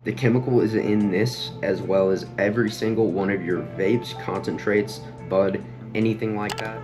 The chemical is in this as well as every single one of your vapes, concentrates, bud, anything like that.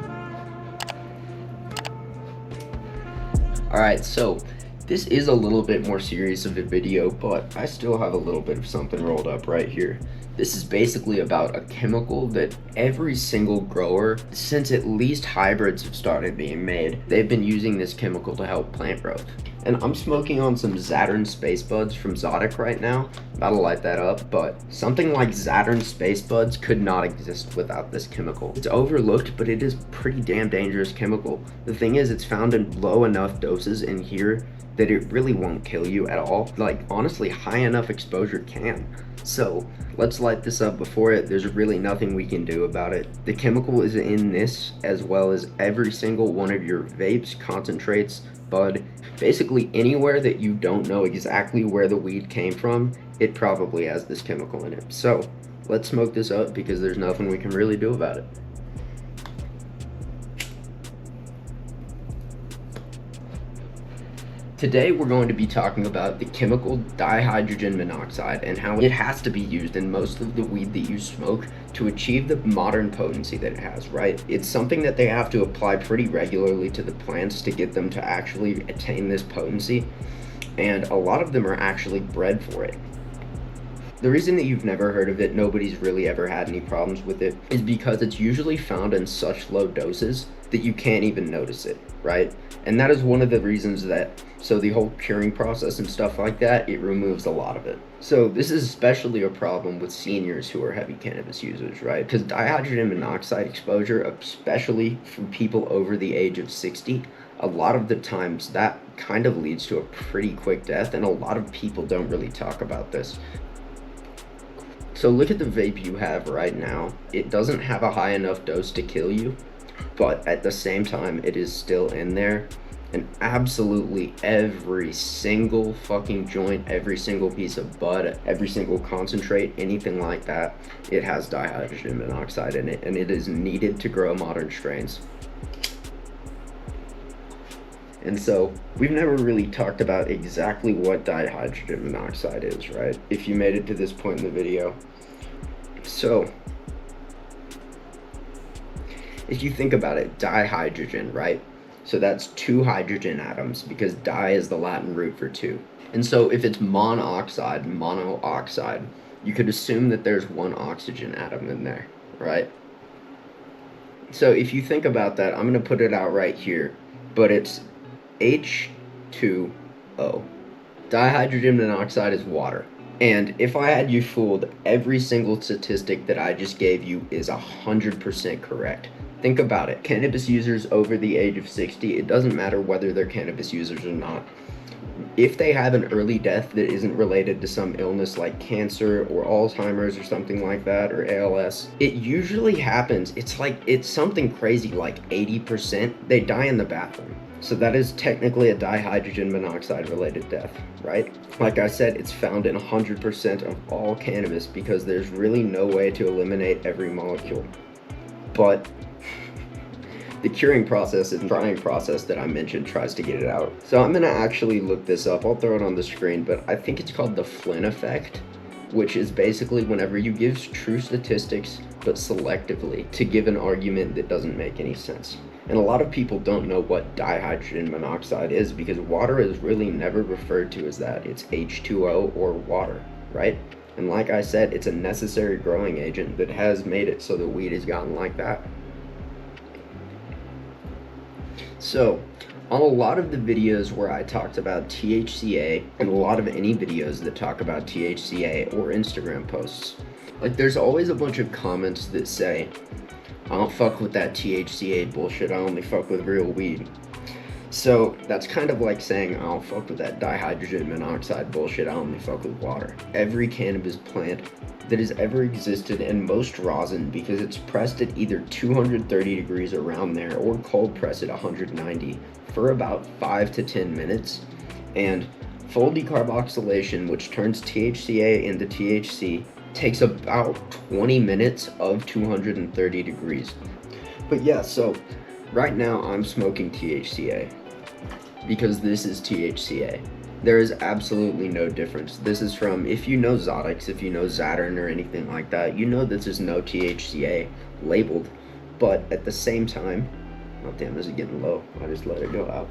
Alright, so this is a little bit more serious of a video, but I still have a little bit of something rolled up right here. This is basically about a chemical that every single grower, since at least hybrids have started being made, they've been using this chemical to help plant growth. And I'm smoking on some Saturn Space Buds from Zodic right now. About to light that up, but something like Saturn Space Buds could not exist without this chemical. It's overlooked, but it is pretty damn dangerous chemical. The thing is, it's found in low enough doses in here that it really won't kill you at all. Like, honestly, high enough exposure can. So let's light this up before it. There's really nothing we can do about it. The chemical is in this as well as every single one of your vapes, concentrates, bud, basically anywhere that you don't know exactly where the weed came from, it probably has this chemical in it. So let's smoke this up because there's nothing we can really do about it. Today we're going to be talking about the chemical dihydrogen monoxide and how it has to be used in most of the weed that you smoke to achieve the modern potency that it has, right? It's something that they have to apply pretty regularly to the plants to get them to actually attain this potency, and a lot of them are actually bred for it. The reason that you've never heard of it, nobody's really ever had any problems with it, is because it's usually found in such low doses that you can't even notice it, right? And that is one of the reasons that, so the whole curing process and stuff like that, it removes a lot of it. So this is especially a problem with seniors who are heavy cannabis users, right? Because dihydrogen monoxide exposure, especially for people over the age of 60, a lot of the times that kind of leads to a pretty quick death, and a lot of people don't really talk about this. So look at the vape you have right now. It doesn't have a high enough dose to kill you, but at the same time, it is still in there. And absolutely every single fucking joint, every single piece of bud, every single concentrate, anything like that, it has dihydrogen monoxide in it, and it is needed to grow modern strains. And so we've never really talked about exactly what dihydrogen monoxide is, right? If you made it to this point in the video. So if you think about it, dihydrogen, right? So that's two hydrogen atoms, because di is the Latin root for two. And so if it's monoxide, you could assume that there's one oxygen atom in there, right? So if you think about that, I'm going to put it out right here, but it's H2O. Dihydrogen monoxide is water. And if I had you fooled, every single statistic that I just gave you is 100% correct. Think about it. Cannabis users over the age of 60, it doesn't matter whether they're cannabis users or not. If they have an early death that isn't related to some illness like cancer or Alzheimer's or something like that, or ALS, it usually happens. It's something crazy like 80%. They die in the bathroom. So that is technically a dihydrogen monoxide related death, right? Like I said, it's found in 100% of all cannabis because there's really no way to eliminate every molecule. But the curing process and drying process that I mentioned tries to get it out. So I'm gonna actually look this up. I'll throw it on the screen, but I think it's called the Flynn effect, which is basically whenever you give true statistics, but selectively, to give an argument that doesn't make any sense. And a lot of people don't know what dihydrogen monoxide is because water is really never referred to as that. It's H2O or water, right? And like I said, it's a necessary growing agent that has made it so the weed has gotten like that. So, on a lot of the videos where I talked about THCA, and a lot of any videos that talk about THCA or Instagram posts, like there's always a bunch of comments that say, I don't fuck with that THCA bullshit, I only fuck with real weed. So that's kind of like saying I don't fuck with that dihydrogen monoxide bullshit, I only fuck with water. Every cannabis plant that has ever existed, and most rosin, because it's pressed at either 230 degrees around there or cold press at 190 for about 5 to 10 minutes. And full decarboxylation, which turns THCA into THC, takes about 20 minutes of 230 degrees. But yeah, so right now I'm smoking THCA because this is THCA. There is absolutely no difference. This is from, if you know Zodix, if you know Zattern or anything like that, you know this is no THCA labeled. But at the same time, oh damn, this is getting low. I just let it go out.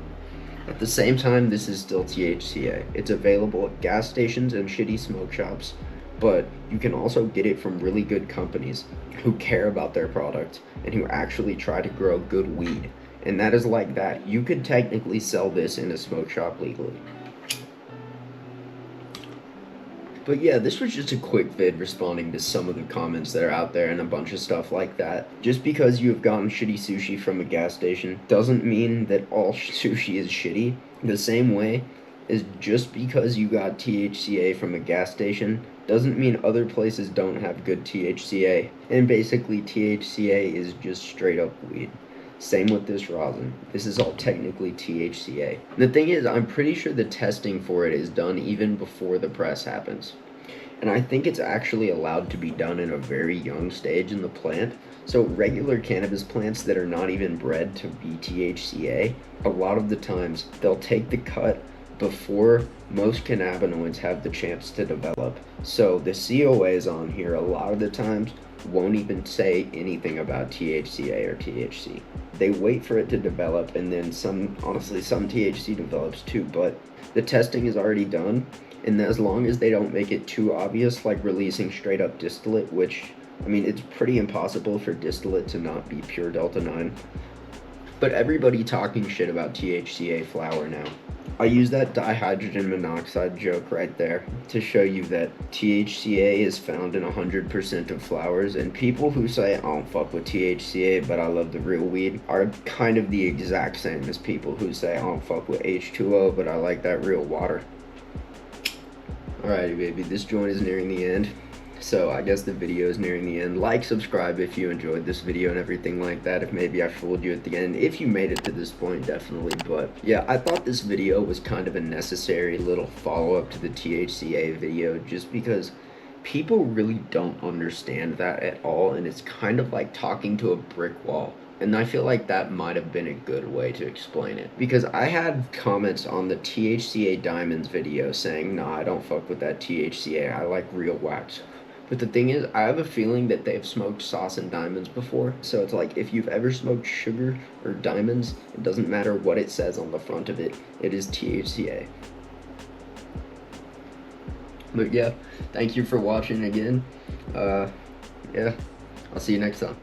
At the same time, this is still THCA. It's available at gas stations and shitty smoke shops, but you can also get it from really good companies who care about their product and who actually try to grow good weed. And that is like that. You could technically sell this in a smoke shop legally. But yeah, this was just a quick vid responding to some of the comments that are out there and a bunch of stuff like that. Just because you have gotten shitty sushi from a gas station doesn't mean that all sushi is shitty. The same way as just because you got THCA from a gas station doesn't mean other places don't have good THCA. And basically THCA is just straight up weed. Same with this rosin. This is all technically THCA. The thing is, I'm pretty sure the testing for it is done even before the press happens. And I think it's actually allowed to be done in a very young stage in the plant. So regular cannabis plants that are not even bred to be THCA, a lot of the times they'll take the cut before most cannabinoids have the chance to develop. So the COAs on here a lot of the times won't even say anything about THCA or THC. They wait for it to develop, and then honestly some THC develops too, but the testing is already done, and as long as they don't make it too obvious, like releasing straight up distillate, which, I mean, it's pretty impossible for distillate to not be pure Delta 9. But everybody talking shit about THCA flower now. I use that dihydrogen monoxide joke right there to show you that THCA is found in 100% of flowers, and people who say I don't fuck with THCA but I love the real weed are kind of the exact same as people who say I don't fuck with H2O but I like that real water. Alrighty baby, this joint is nearing the end. So I guess the video is nearing the end. Like, subscribe if you enjoyed this video and everything like that. If maybe I fooled you at the end. If you made it to this point, definitely. But yeah, I thought this video was kind of a necessary little follow-up to the THCA video, just because people really don't understand that at all. And it's kind of like talking to a brick wall. And I feel like that might have been a good way to explain it. Because I had comments on the THCA Diamonds video saying, nah, I don't fuck with that THCA. I like real wax. But the thing is, I have a feeling that they've smoked sauce and diamonds before. So it's like, if you've ever smoked sugar or diamonds, it doesn't matter what it says on the front of it. It is THCA. But yeah, thank you for watching again. Yeah, I'll see you next time.